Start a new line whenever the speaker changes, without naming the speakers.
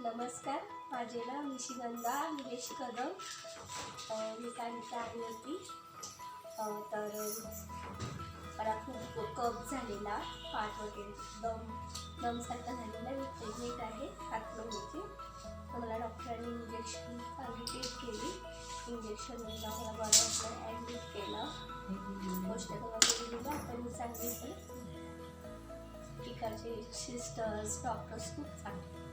नमस्कार, माझे नाव निशिगंधा निलेश कदम. मी काय आली होती तर मला खूप कफ झालेला, पाठ वगैरे दमसारखा झालेला. मी प्रेग्नेंट आहे 7 महिन्याची. तर मला डॉक्टरांनी इंजेक्शन ट्रीट केली. इंजेक्शन मला बरं वाटलं, ॲडमिट केलं, औषधं वगैरे दिलं. आता मी चांगली आहे. तिकडचे सिस्टर्स डॉक्टर्स खूप चांगले.